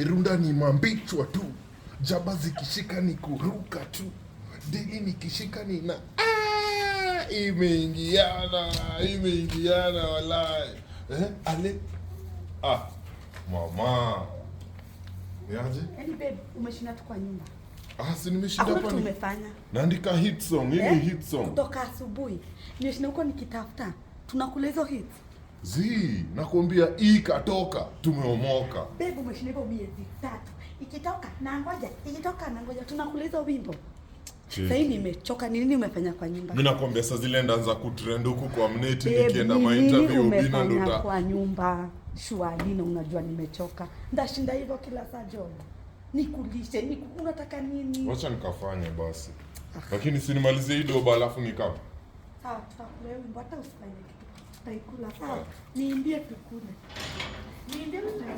Irunda ni mambichwa tu, jaba zikishika ni kuruka tu, dili nikishika ni na imeingiana walai. Ale mama niaje? Yaani babe, umeshinda tu kwa nyumba. Si nimeshinda hapa. Hakuna tumefanya. Naandika hit song, hii hit song. Kutoka asubuhi. Nimeshinda huko nikitafuta. Tunakula hizo hits. Nakwambia hii katoka, tumeomoka. Babe, umeshinda hivyo miezi 3. Ikitoka na ngoja tunakula hizo wimbo. Sasa hivi nimechoka. Ni nini umefanya kwa nyumba? Mimi nakwambia sasa zile ndaanza kutrend huku kwa mneti nikienda ma interview bina ndo kwa nyumba. Shwari na unajua nimechoka. Ndashinda hivyo kila saa job. Nikulishe, unataka nini? Wacha nikafanye basi. Lakini si nimalizie hii doba alafu nikam. Sawa, tutakula wimbo hata usifanye kitu. Tutaikula sawa. Niimbie tukule. Niimbie tukule.